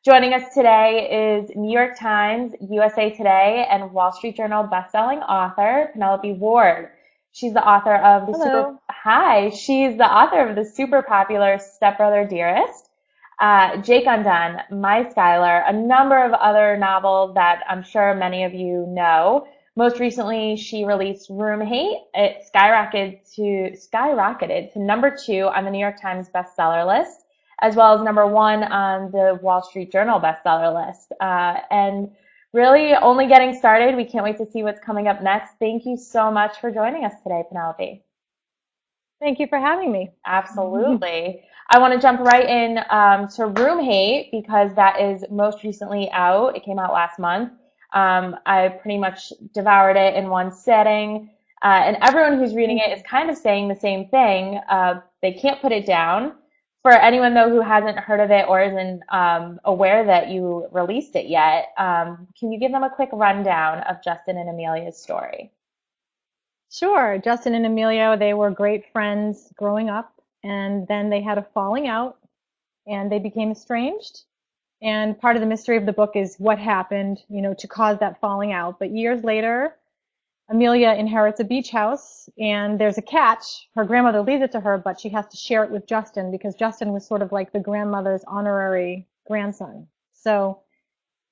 Joining us today is New York Times, USA Today, and Wall Street Journal bestselling author Penelope Ward. She's the author of the Hello. She's the author of the super popular Stepbrother Dearest, Jake Undone, My Skylar, a number of other novels that I'm sure many of you know. Most recently, she released RoomHate. It skyrocketed to number 2 on the New York Times bestseller list, as well as number 1 on the Wall Street Journal bestseller list. And really only getting started. We can't wait to see what's coming up next. Thank you so much for joining us today, Penelope. Thank you for having me. Absolutely. I want to jump right in to RoomHate because that is most recently out. It came out last month. I pretty much devoured it in one sitting. And everyone who's reading it is kind of saying the same thing. They can't put it down. For anyone, though, who hasn't heard of it or isn't aware that you released it yet, can you give them a quick rundown of Justin and Amelia's story? Sure. Justin and Amelia, they were great friends growing up, and then they had a falling out, and they became estranged. And part of the mystery of the book is what happened, to cause that falling out. But years later, Amelia inherits a beach house, and there's a catch. Her grandmother leaves it to her, but she has to share it with Justin because Justin was sort of like the grandmother's honorary grandson. So,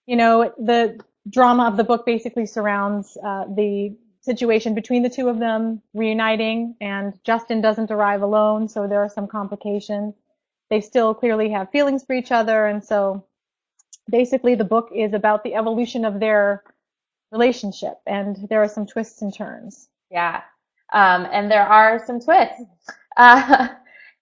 the drama of the book basically surrounds the situation between the two of them reuniting, and Justin doesn't arrive alone, so there are some complications. They still clearly have feelings for each other, and so basically the book is about the evolution of their relationship, and there are some twists and turns. Yeah, and there are some twists. Uh,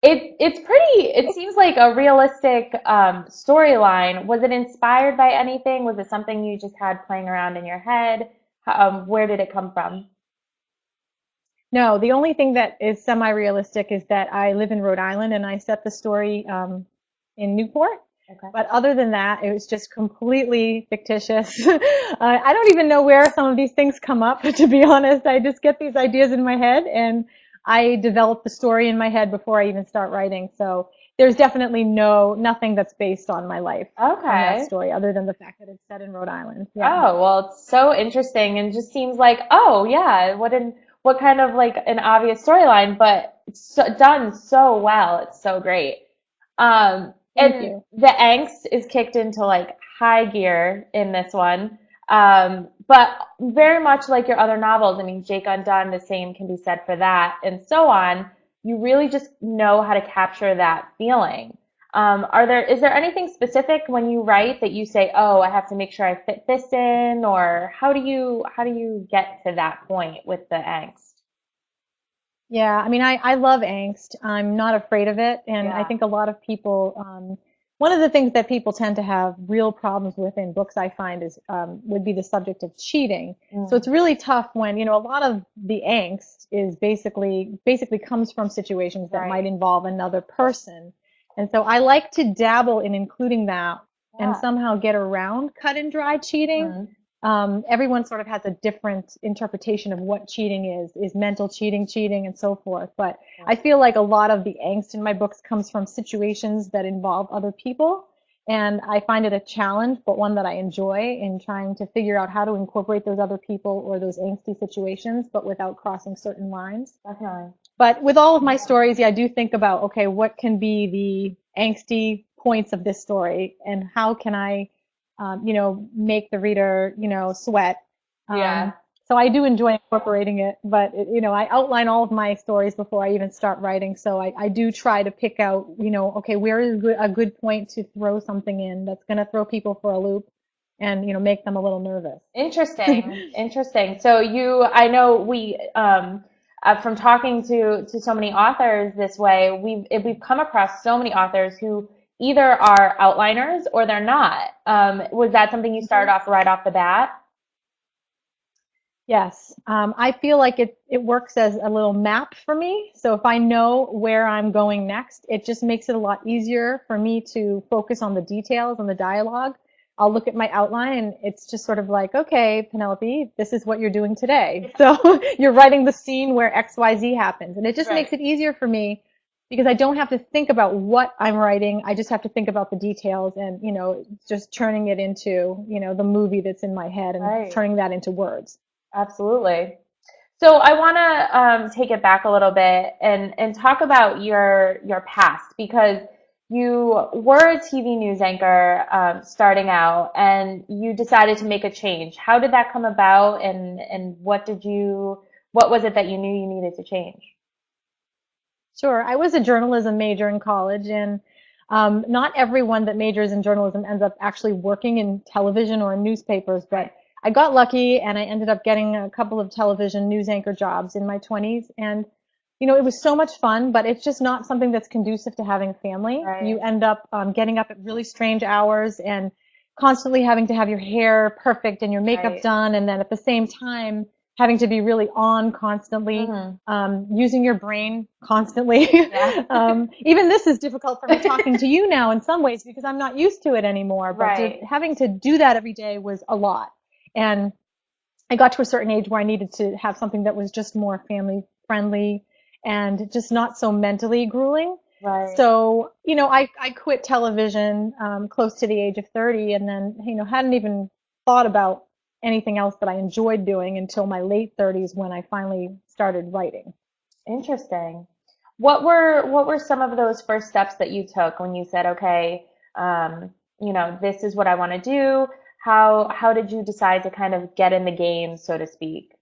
it seems like a realistic storyline. Was it inspired by anything? Was it something you just had playing around in your head? Where did it come from? No, the only thing that is semi-realistic is that I live in Rhode Island and I set the story in Newport. Okay. But other than that, it was just completely fictitious. I don't even know where some of these things come up, to be honest. I just get these ideas in my head and I develop the story in my head before I even start writing. So there's definitely nothing that's based on my life in that Okay. story, other than the fact that it's set in Rhode Island. Yeah. Oh, well, it's so interesting and just seems like, oh yeah, what kind of like an obvious storyline, but it's done so well. It's so great. Thank And you. the angst is kicked into like high gear in this one. But very much like your other novels, I mean, Jake Undone, the same can be said for that, and so on. You really just know how to capture that feeling. Is there anything specific when you write that you say, oh, I have to make sure I fit this in, or how do you get to that point with the angst? Yeah, I mean, I love angst. I'm not afraid of it. And I Yeah. think a lot of people, one of the things that people tend to have real problems with in books, I find, would be the subject of cheating. So Mm, it's really tough when, a lot of the angst is basically comes from situations that might right. involve another person. And so I like to dabble in including that and Yeah. somehow get around cut and dry cheating. Mm, Everyone sort of has a different interpretation of what cheating is mental cheating, and so forth. But yeah. I feel like a lot of the angst in my books comes from situations that involve other people. And I find it a challenge, but one that I enjoy in trying to figure out how to incorporate those other people or those angsty situations, but without crossing certain lines. Definitely. But with all of my stories, yeah, I do think about, okay, what can be the angsty points of this story and how can I, make the reader, sweat. Yeah. Um, so I do enjoy incorporating it, but I outline all of my stories before I even start writing. So I do try to pick out, okay, where is a good point to throw something in that's going to throw people for a loop and, make them a little nervous. Interesting. Interesting. So I know from talking to so many authors this way, we've come across so many authors who either are outliners or they're not. Was that something you started off right off the bat? Yes, I feel like it works as a little map for me. So if I know where I'm going next, it just makes it a lot easier for me to focus on the details and the dialogue. I'll look at my outline and it's just sort of like, okay, Penelope, this is what you're doing today. So you're writing the scene where XYZ happens. And it just makes Right. it easier for me because I don't have to think about what I'm writing. I just have to think about the details and, just turning it into, the movie that's in my head and Right. turning that into words. Absolutely. So I want to take it back a little bit and talk about your past because you were a TV news anchor starting out, and you decided to make a change. How did that come about, and what was it that you knew you needed to change? Sure. I was a journalism major in college, and not everyone that majors in journalism ends up actually working in television or in newspapers, but I got lucky and I ended up getting a couple of television news anchor jobs in my 20s. And, it was so much fun, but it's just not something that's conducive to having a family. You Right. end up getting up at really strange hours and constantly having to have your hair perfect and your makeup Right. done, and then at the same time, having to be really on constantly, Hmm. using your brain constantly. Yeah. Even this is difficult for me talking to you now in some ways because I'm not used to it anymore, but Right. having to do that every day was a lot. And I got to a certain age where I needed to have something that was just more family friendly and just not so mentally grueling. Right. So, I quit television close to the age of 30, and then, hadn't even thought about anything else that I enjoyed doing until my late 30s when I finally started writing. Interesting. What were some of those first steps that you took when you said, okay, this is what I want to do? How did you decide to kind of get in the game, so to speak?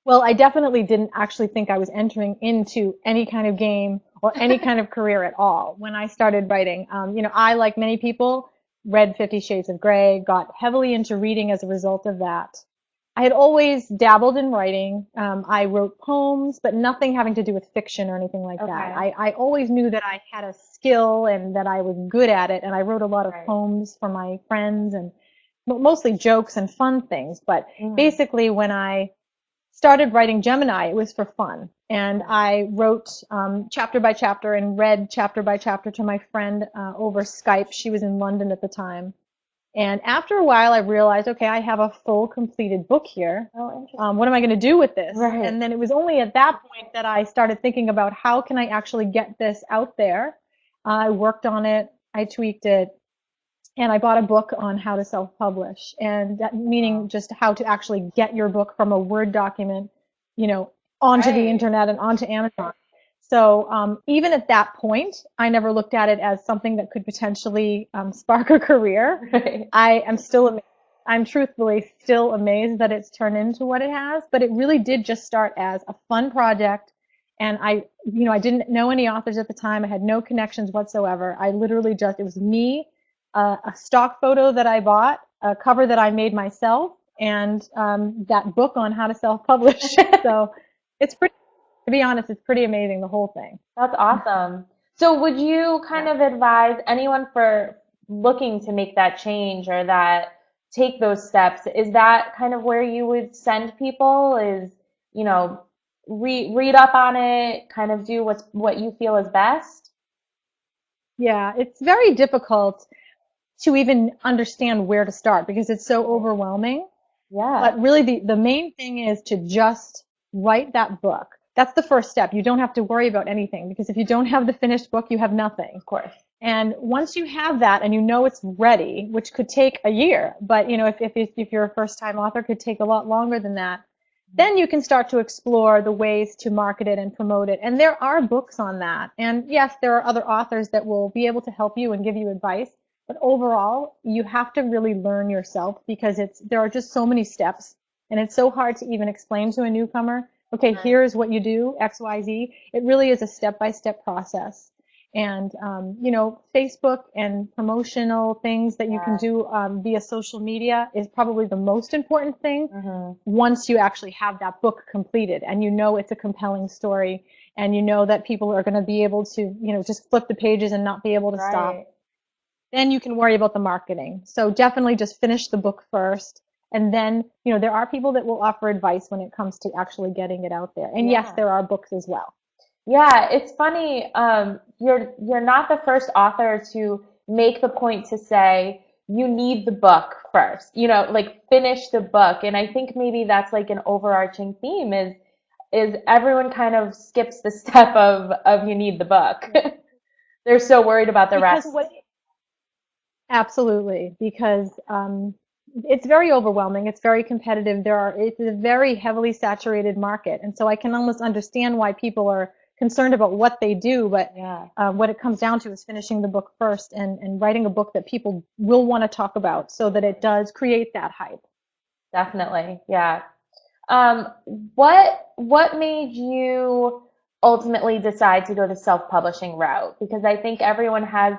Well, I definitely didn't actually think I was entering into any kind of game or any kind of career at all when I started writing. I, like many people, read 50 Shades of Grey, got heavily into reading as a result of that. I had always dabbled in writing. I wrote poems, but nothing having to do with fiction or anything like that. Okay. I always knew that I had a skill and that I was good at it, and I wrote a lot of Right. poems for my friends and mostly jokes and fun things. But Mm. basically, when I started writing Gemini, it was for fun. And Okay. I wrote chapter by chapter and read chapter by chapter to my friend over Skype. She was in London at the time. And after a while, I realized, okay, I have a full completed book here. Oh, interesting. What am I going to do with this? Right. And then it was only at that point that I started thinking about how can I actually get this out there. I worked on it, I tweaked it, and I bought a book on how to self-publish, and that meaning Wow. just how to actually get your book from a Word document, you know, onto the Right. internet and onto Amazon. So even at that point, I never looked at it as something that could potentially spark a career. Right. I am still amazed. I'm truthfully still amazed that it's turned into what it has, but it really did just start as a fun project. And I didn't know any authors at the time. I had no connections whatsoever. I literally just, it was me, a stock photo that I bought, a cover that I made myself, and that book on how to self-publish. So it's pretty, to be honest, it's pretty amazing, the whole thing. That's awesome. So would you kind Yeah. of advise anyone for looking to make that change or that take those steps? Is that kind of where you would send people is, you know, read up on it, kind of do what you feel is best? Yeah, it's very difficult to even understand where to start because it's so Right. overwhelming. Yeah, But really, the main thing is to just write that book. That's the first step. You don't have to worry about anything because if you don't have the finished book, you have nothing. of course. And once you have that and you know it's ready, which could take a year, but if you're a first time author, it could take a lot longer than that. Then you can start to explore the ways to market it and promote it. And there are books on that. And yes, there are other authors that will be able to help you and give you advice. But overall, you have to really learn yourself because there are just so many steps and it's so hard to even explain to a newcomer, okay, Right. here's what you do, X, Y, Z. It really is a step-by-step process. And, Facebook and promotional things that you can Yeah. do via social media is probably the most important thing Hmm. once you actually have that book completed and you know it's a compelling story and you know that people are going to be able to, just flip the pages and not be able to stop, Right. then you can worry about the marketing. So definitely just finish the book first. And then, there are people that will offer advice when it comes to actually getting it out there. And yes, Yeah. there are books as well. Yeah, it's funny. You're not the first author to make the point to say you need the book first. Like finish the book. And I think maybe that's like an overarching theme is is everyone kind of skips the step of you need the book. They're so worried about the Because rest. what Absolutely, because it's very overwhelming. It's very competitive. It's a very heavily saturated market, and so I can almost understand why people are concerned about what they do. But Yeah, what it comes down to is finishing the book first and writing a book that people will want to talk about, so that it does create that hype. definitely. Yeah. Um, what made you ultimately decide to go the self-publishing route? Because I think everyone has,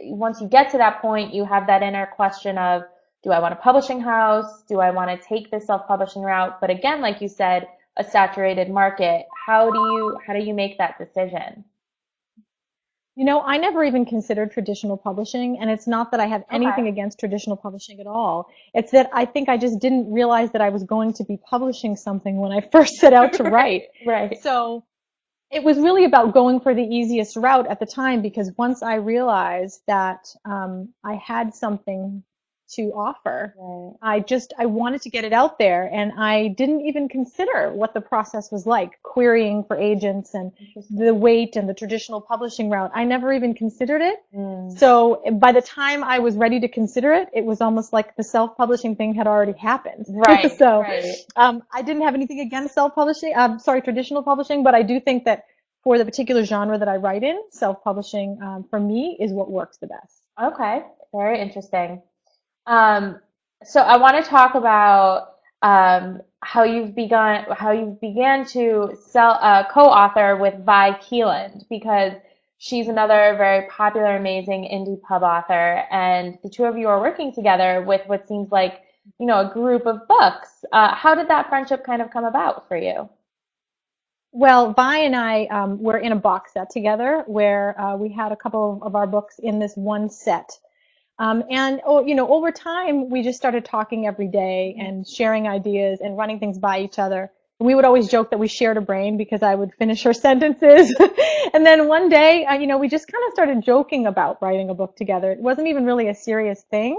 once you get to that point, you have that inner question of, do I want a publishing house? Do I want to take this self-publishing route? But again, like you said, a saturated market. How do you make that decision? I never even considered traditional publishing, and it's not that I have Okay. anything against traditional publishing at all. It's that I think I just didn't realize that I was going to be publishing something when I first set out to Right, write. right. So it was really about going for the easiest route at the time, because once I realized that I had something to offer, Right. I wanted to get it out there, and I didn't even consider what the process was like, querying for agents and the Interesting. wait and the traditional publishing route. I never even considered it. Mm. So by the time I was ready to consider it, it was almost like the self-publishing thing had already happened. Right, So right. I didn't have anything against self-publishing, sorry, traditional publishing, but I do think that for the particular genre that I write in, self-publishing for me is what works the best. Okay, very interesting. Um, so I want to talk about how you began to sell co-author with Vi Keeland, because she's another very popular, amazing indie pub author, and the two of you are working together with what seems like, a group of books. How did that friendship kind of come about for you? Well, Vi and I were in a box set together where we had a couple of our books in this one set. Over time, we just started talking every day and sharing ideas and running things by each other. And we would always joke that we shared a brain, because I would finish her sentences. And then one day, we just kind of started joking about writing a book together. It wasn't even really a serious thing.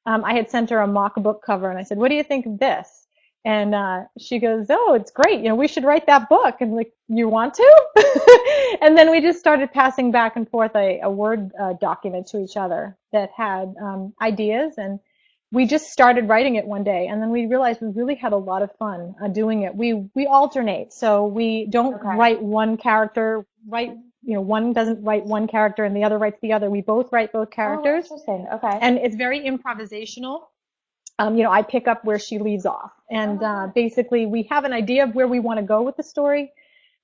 I had sent her a mock book cover, and I said, "What do you think of this?" And she goes, "Oh, it's great. We should write that book." And like, "You want to?" And then we just started passing back and forth a Word document to each other that had ideas, and we just started writing it one day. And then we realized we really had a lot of fun doing it. We alternate, so we don't Okay. write one character. One doesn't write one character and the other writes the other. We both write both Oh, characters, interesting. Okay. and it's very improvisational. I pick up where she leaves off. And Oh, nice. basically, we have an idea of where we want to go with the story,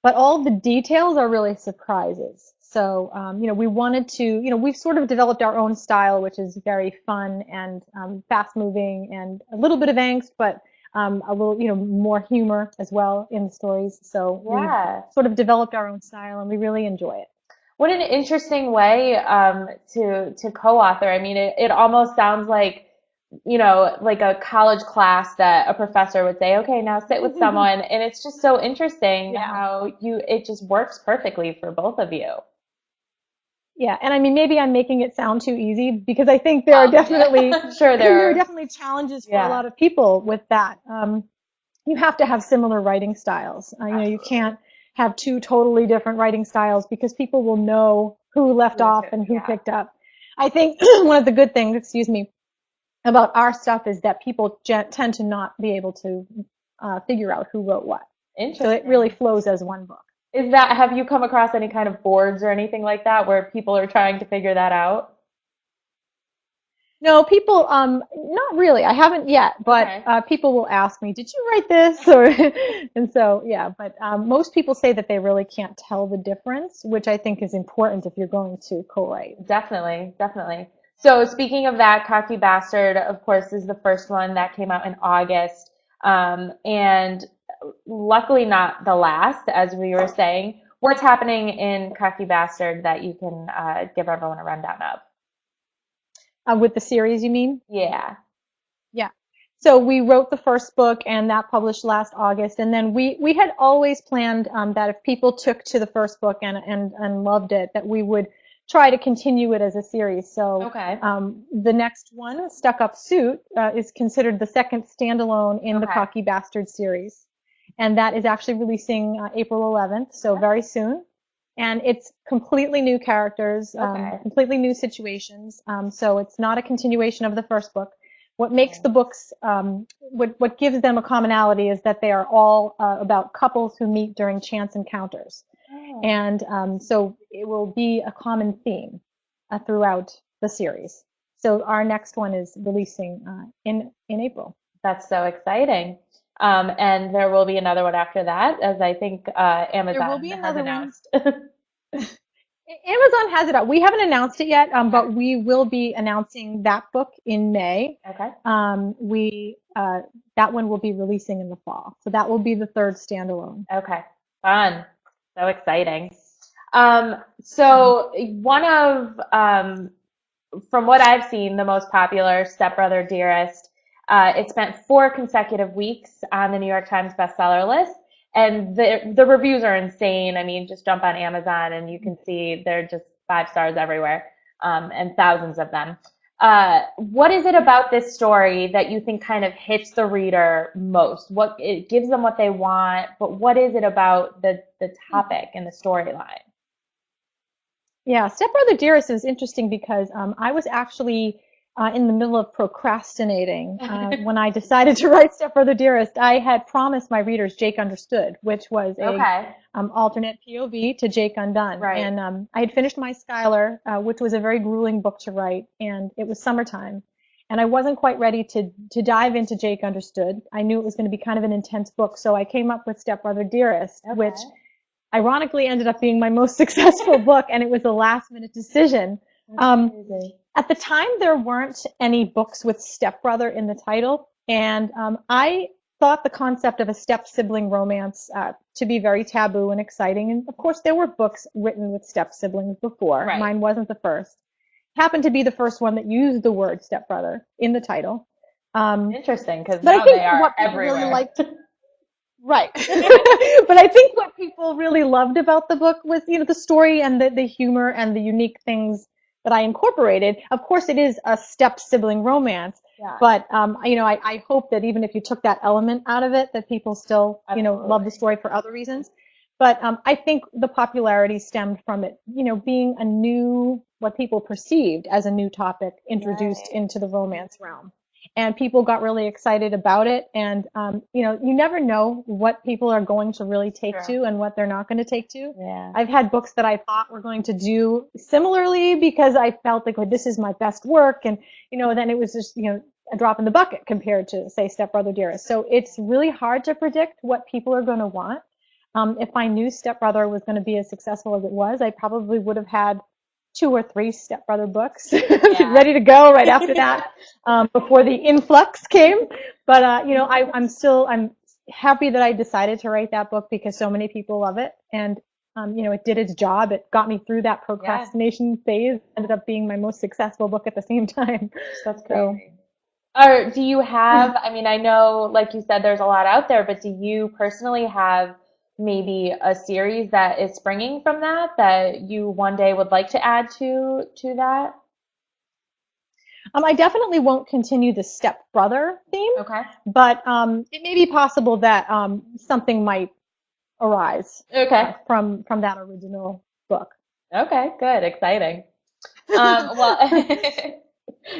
but all the details are really surprises. So, we wanted to, we've sort of developed our own style, which is very fun and fast moving and a little bit of angst, but a little, more humor as well in the stories. So we've Yeah. sort of developed our own style, and we really enjoy it. What an interesting way to co-author. I mean, it almost sounds like a college class that a professor would say, okay, now sit with someone. And it's just so interesting Yeah. how it just works perfectly for both of you. Yeah, and I mean, maybe I'm making it sound too easy, because I think there are Well, definitely I'm sure there there are are. definitely challenges for a Yeah, lot of people with that. You have to have similar writing styles. You absolutely. can't have two totally different writing styles, because people will know who left Who is off it? and who Yeah. picked up. I think one of the good things, excuse me, about our stuff is that people tend to not be able to figure out who wrote what. So it really Interesting. flows as one book. Have you come across any kind of boards or anything like that where people are trying to figure that out? No, people, not really. I haven't yet, but Okay. people will ask me, "Did you write this?" Or, and so, yeah. But most people say that they really can't tell the difference, which I think is important if you're going to co-write. Definitely, definitely. So speaking of that, Cocky Bastard, of course, is the first one that came out in August. And luckily not the last, as we were saying. What's happening in Cocky Bastard that you can give everyone a rundown of? With the series, you mean? Yeah. Yeah. So we wrote the first book, and that published last August. And then we had always planned that if people took to the first book and loved it, that we would try to continue it as a series. So Okay. the next one, Stuck Up Suit, is considered the second standalone in the Okay. Cocky Bastard series. and that is actually releasing April 11th, so very soon. And it's completely new characters, Okay. completely new situations. So it's not a continuation of the first book. What makes the books, what gives them a commonality is that they are all about couples who meet during chance encounters. Oh, And so it will be a common theme throughout the series. So our next one is releasing in April. that's so exciting. And there will be another one after that, as I think There will Amazon be has another one. announced. Amazon has it out. We haven't announced it yet, Okay. but we will be announcing that book in May. Okay. We that one will be releasing in the fall, so that will be the third standalone. Okay. Fun. So exciting. So one of, from what I've seen, the most popular, Stepbrother Dearest, it spent 4 consecutive weeks on the New York Times bestseller list. And the reviews are insane. I mean, just jump on Amazon and you can see they're just 5 stars everywhere, and thousands of them. What is it about this story that you think kind of hits the reader most? What it gives them what they want, but what is it about the topic and the storyline? Yeah, Stepbrother Dearest is interesting because I was actually in the middle of procrastinating when I decided to write Stepbrother Dearest. I had promised my readers Jake Understood, which was a Okay. alternate POV to Jake Undone. Right. And I had finished my Schuyler, which was a very grueling book to write, and it was summertime. And I wasn't quite ready to dive into Jake Understood. I knew it was going to be kind of an intense book, so I came up with Stepbrother Dearest, which Okay. ironically ended up being my most successful book, and it was a last minute decision. That's crazy. At the time, there weren't any books with stepbrother in the title, and I thought the concept of a step sibling romance to be very taboo and exciting. And of course, there were books written with step siblings before. Right. Mine wasn't the first. Happened to be the first one that used the word stepbrother in the title. Interesting, because But I now think they are what people really everywhere. liked, right. But I think what people really loved about the book was, the story and the humor and the unique things that I incorporated. Of course, it is a step sibling romance, Yeah, but I hope that even if you took that element out of it, that people still, love absolutely. the story for other reasons. But I think the popularity stemmed from it, being a new, what people perceived as a new topic introduced Right. into the romance realm. And people got really excited about it. And, you never know what people are going to really take True. to and what they're not going to take to. Yeah. I've had books that I thought were going to do similarly because I felt like, well, this is my best work. And, then it was just, a drop in the bucket compared to, say, Stepbrother Dearest. So it's really hard to predict what people are going to want. If I knew Stepbrother was going to be as successful as it was, I probably would have had 2 or 3 Stepbrother books Yeah. ready to go right after that, before the influx came. But I'm happy that I decided to write that book because so many people love it, and it did its job. It got me through that procrastination phase. Ended up being my most successful book at the same time. That's So, crazy. Or do you have, I mean, I know, like you said, there's a lot out there, but do you personally have maybe a series that is springing from that you one day would like to add to that? I definitely won't continue the stepbrother theme, Okay. but it may be possible that something might arise Okay. from that original book. Okay, good, exciting. Well,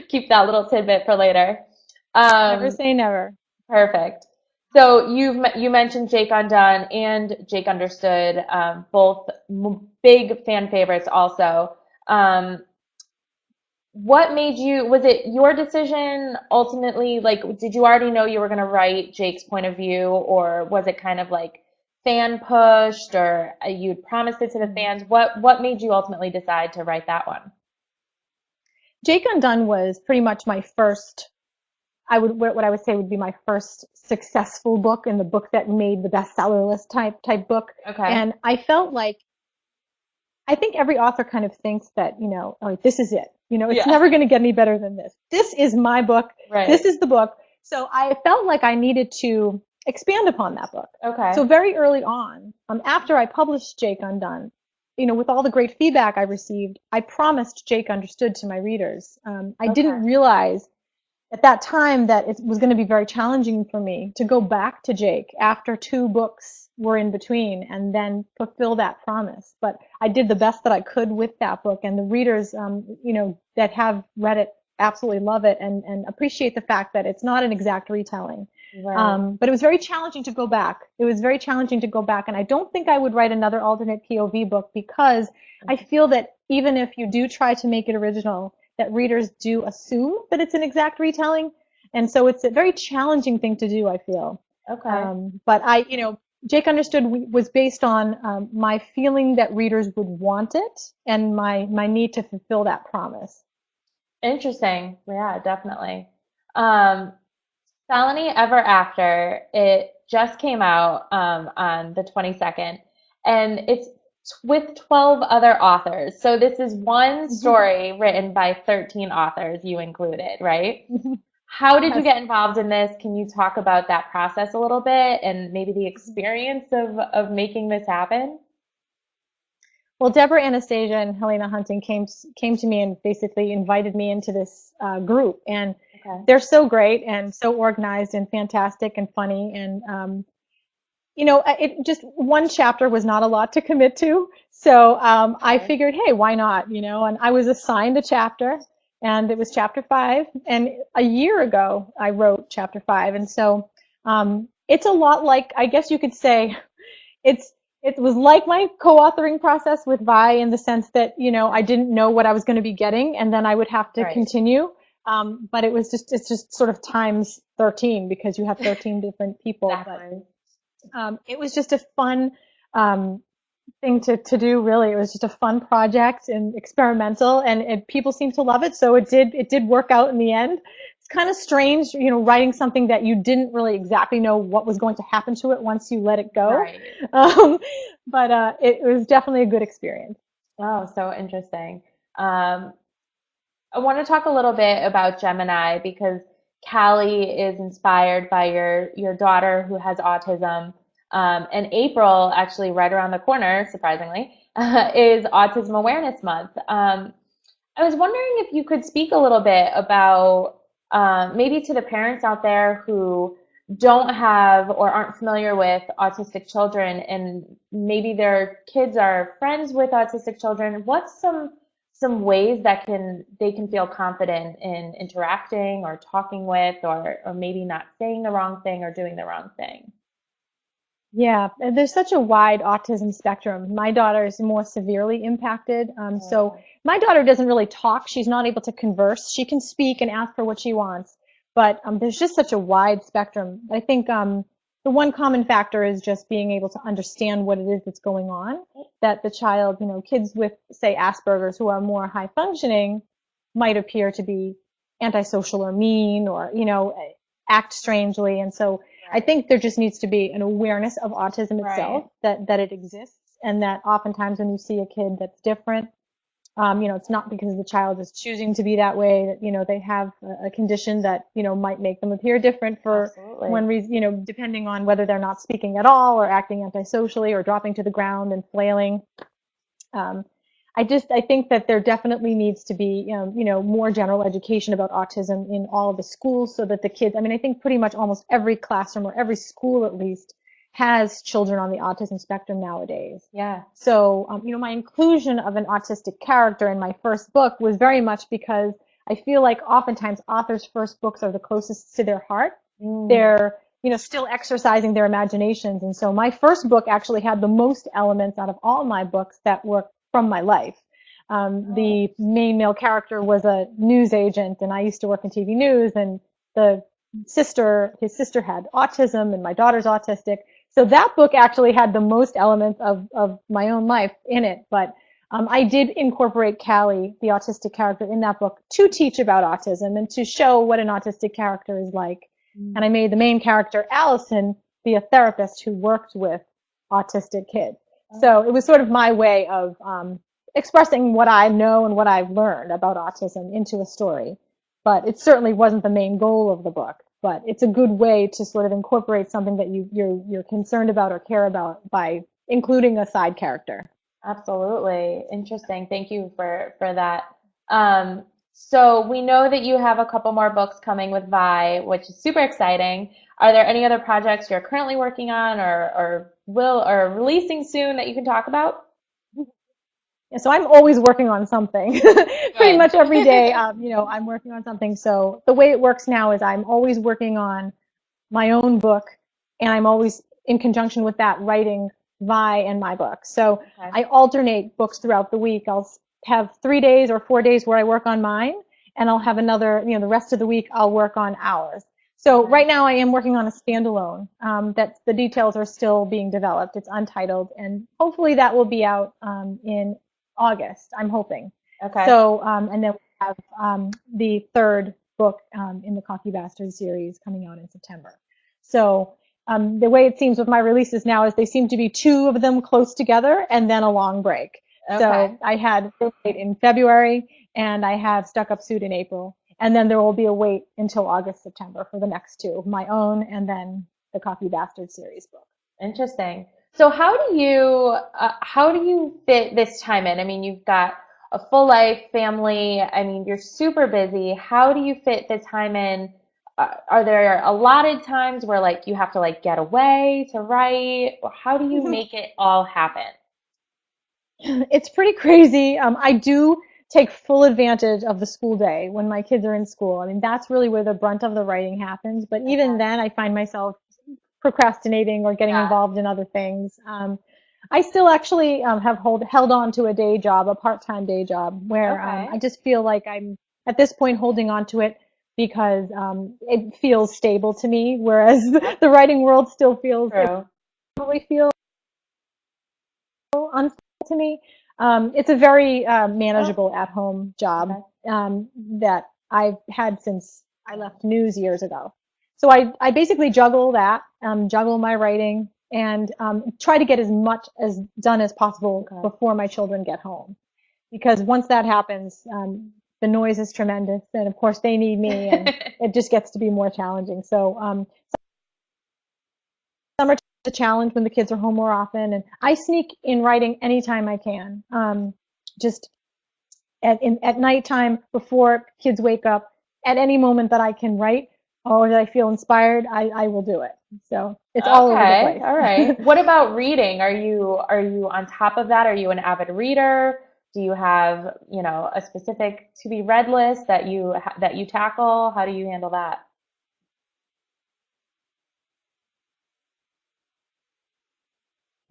keep that little tidbit for later. Never Um, say never. Perfect. So you mentioned Jake Undone and Jake Understood, both big fan favorites also. Um, what made you, was it your decision ultimately, like, did you already know you were going to write Jake's point of view, or was it kind of like fan pushed, or you'd promised it to the fans? What made you ultimately decide to write that one? Jake Undone was pretty much my first, what I would say would be my first successful book, and the book that made the bestseller list type book. Okay. And I felt like, I think every author kind of thinks that, oh, this is it. It's Yeah. never going to get any better than this. This is my book. Right. This is the book. So I felt like I needed to expand upon that book. Okay. So very early on, after I published Jake Undone, with all the great feedback I received, I promised Jake Understood to my readers. I didn't realize at that time that it was going to be very challenging for me to go back to Jake after two books were in between and then fulfill that promise. But I did the best that I could with that book, and the readers, that have read it absolutely love it and appreciate the fact that it's not an exact retelling. Right. But it was very challenging to go back. It was very challenging to go back, and I don't think I would write another alternate POV book because I feel that even if you do try to make it original, that readers do assume that it's an exact retelling. And so it's a very challenging thing to do, I feel. Okay. But Jake Understood was based on my feeling that readers would want it and my need to fulfill that promise. Interesting. Yeah, definitely. Um, Felony Ever After, it just came out on the 22nd, and it's with 12 other authors. So this is one story written by 13 authors, you included, right? How did you Yes. get involved in this? Can you talk about that process a little bit and maybe the experience of making this happen? Well, Deborah Anastasia and Helena Hunting came to me and basically invited me into this group, and Okay. they're so great and so organized and fantastic and funny. And it just one chapter was not a lot to commit to, so I Okay. figured, hey, why not? And I was assigned a chapter, and it was chapter 5. And a year ago, I wrote chapter 5, and so it's a lot like, I guess you could say, it's it was like my co-authoring process with Vi in the sense that I didn't know what I was going to be getting, and then I would have to Right. continue. But it's just sort of times 13 because you have 13 different people. But Exactly. it was just a fun um, thing to do. Really, it was just a fun project and experimental, and people seemed to love it. So it did work out in the end. It's kind of strange, writing something that you didn't really exactly know what was going to happen to it once you let it go. Right. Um, but it was definitely a good experience. Oh, so interesting. Um, I want to talk a little bit about Gemini because Callie is inspired by your daughter who has autism. And April, actually right around the corner, surprisingly, is Autism Awareness Month. I was wondering if you could speak a little bit about maybe to the parents out there who don't have or aren't familiar with autistic children, and maybe their kids are friends with autistic children. What's some ways that they can feel confident in interacting or talking with, or maybe not saying the wrong thing or doing the wrong thing? Yeah, and there's such a wide autism spectrum. My daughter is more severely impacted. So Oh, my daughter doesn't really talk. She's not able to converse. She can speak and ask for what she wants, but there's just such a wide spectrum. I think the one common factor is just being able to understand what it is that's going on. That the child, kids with, say, Asperger's who are more high functioning might appear to be antisocial or mean or, act strangely. And so I right, think there just needs to be an awareness of autism itself, right, that it exists, and that oftentimes when you see a kid that's different, it's not because the child is choosing to be that way, that, they have a condition that, might make them appear different for absolutely. one reason, depending on whether they're not speaking at all or acting antisocially or dropping to the ground and flailing. Um, I think that there definitely needs to be, more general education about autism in all of the schools so that the kids, I mean, I think pretty much almost every classroom or every school at least has children on the autism spectrum nowadays. Yeah, So, my inclusion of an autistic character in my first book was very much because I feel like oftentimes authors' first books are the closest to their heart. mm, They're, still exercising their imaginations. And so my first book actually had the most elements out of all my books that were from my life. oh, The main male character was a news agent, and I used to work in TV news, and his sister had autism, and my daughter's autistic. So that book actually had the most elements of my own life in it. But I did incorporate Callie, the autistic character, in that book to teach about autism and to show what an autistic character is like. And I mm, made the main character, Allison, be a therapist who worked with autistic kids. oh. So it was sort of my way of expressing what I know and what I've learned about autism into a story. But it certainly wasn't the main goal of the book. But it's a good way to sort of incorporate something that you're concerned about or care about by including a side character. Absolutely. Interesting. Thank you for that. Um, So we know that you have a couple more books coming with Vi, which is super exciting. Are there any other projects you're currently working on or releasing soon that you can talk about? Yeah, so I'm always working on something. Pretty Good. much every day, I'm working on something. So the way it works now is I'm always working on my own book, and I'm always in conjunction with that writing Vi and my book. So Okay. I alternate books throughout the week. I'll have 3 days or 4 days where I work on mine, and I'll have another, the rest of the week I'll work on ours. So Okay. right now I am working on a standalone. That the details are still being developed. It's untitled, and hopefully that will be out in August. I'm hoping. Okay. So and then we have the third book in the Cocky Bastard series coming out in September. So the way it seems with my releases now is they seem to be two of them close together and then a long break. Okay. So I had RoomHate in February and I have Stuck Up Suit in April. And then there will be a wait until August, September for the next two, my own and then the Cocky Bastard series book. Interesting. So how do you fit this time in? I mean, you've got a full life, family. I mean, you're super busy. How do you fit the time in? Are there allotted times where like you have to like get away to write? Or how do you make it all happen? It's pretty crazy. I do take full advantage of the school day when my kids are in school. I mean, that's really where the brunt of the writing happens. But even Okay. then, I find myself procrastinating or getting Yeah. involved in other things. I still actually have held on to a day job, a part-time day job, where I Okay. just feel like I'm at this point holding on to it because it feels stable to me, whereas Yep. the writing world still feels, it True. probably feels unstable to me. It's a very Oh, manageable at-home job okay. that I've had since I left news years ago. So I basically juggle that, juggle my writing, and try to get as much as done as possible Okay. before my children get home. Because once that happens, the noise is tremendous, and of course they need me, and it just gets to be more challenging. So summer a challenge when the kids are home more often, and I sneak in writing anytime I can. Just at nighttime before kids wake up, at any moment that I can write or that I feel inspired, I will do it. So it's all over the Okay, place. all right. What about reading? Are you on top of that? Are you an avid reader? Do you have, a specific to be read list that you tackle? How do you handle that?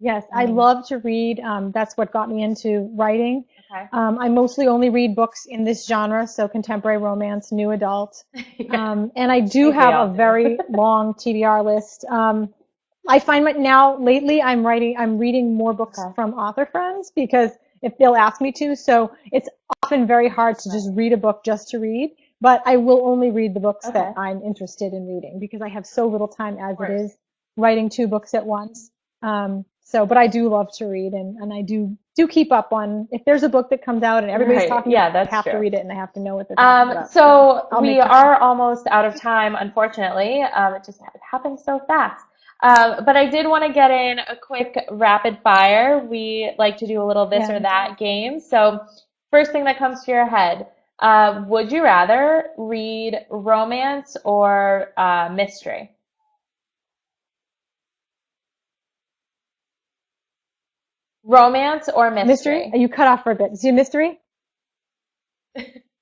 Yes, I Mm, love to read. That's what got me into writing. okay. I mostly only read books in this genre, so contemporary romance, new adult. Yeah, And I I do think we have all a do. very long TBR list. I find now lately I'm reading more books Okay. from author friends because if they'll ask me to, so it's often very hard to just Right. read a book just to read, but I will only read the books that Okay. I'm interested in reading because I have so little time Of as it course. is writing two books at once. But I do love to read and I do keep up on if there's a book that comes out and everybody's Right. talking about Yeah, it, I that's have to true. read it and I have to know what they're talking about. So So I'll we make time. are almost out of time, unfortunately. It just happens so fast. But I did want to get in a quick rapid fire. We like to do a little this or Yeah. that game. So first thing that comes to your head, would you rather read romance or mystery? Romance or Mystery? mystery? You cut off for a bit. Is it a mystery?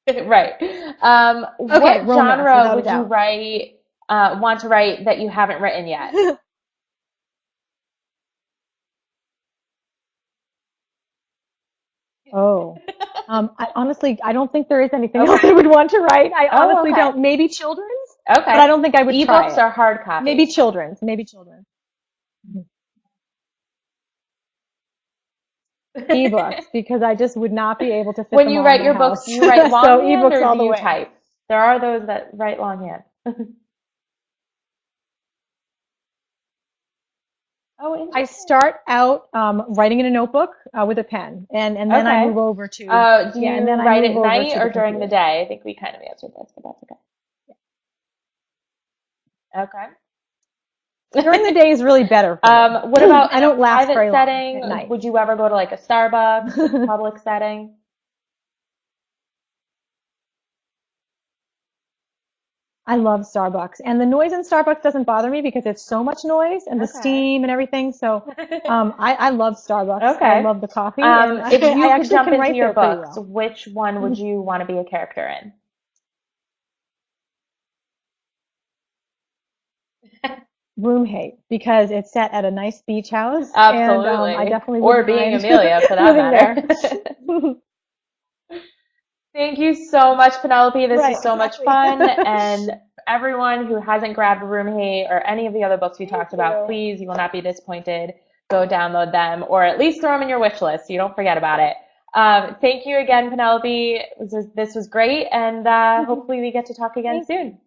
Right. Okay, What romance, genre without a would you doubt. want to write that you haven't written yet? Oh. I don't think there is anything else I Okay. would want to write. I Oh, honestly okay. don't. Maybe children's, but Okay. I don't think I would try Ebooks it. or hard Maybe copy? children's. Maybe children's. Ebooks, because I just would not be able to fit When them you all in write my your books, house. do you write So longhand ebooks or all do the you way. type? There are those that write longhand. Oh, I interesting. start out writing in a notebook with a pen, and then I Okay. move over to Do yeah, and you then I write move at over night to the or during the computer. day? I think we kind of answered this, but that's During the okay. day is really better for me. What about I in a don't last private very long setting? at night. Would you ever go to like a Starbucks, public setting? I love Starbucks, and the noise in Starbucks doesn't bother me because it's so much noise and the Okay. steam and everything. So, I love Starbucks. I Okay. love the coffee, and If I you could actually jump can into write your there pretty books, well. which one would you want to be a character in? RoomHate because it's set at a nice beach house, and I Absolutely. definitely Or wouldn't being mind Amelia for that living matter. there. Thank you so much, Penelope. This Right, was so much exactly. fun. And everyone who hasn't grabbed Room Hate or any of the other books we Thank talked about, you. please, you will not be disappointed. Go download them or at least throw them in your wish list so you don't forget about it. Thank you again, Penelope. This was great. And hopefully we get to talk again Thank you. soon.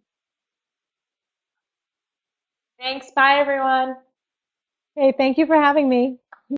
Thanks. Bye, everyone. Hey, thank you for having me.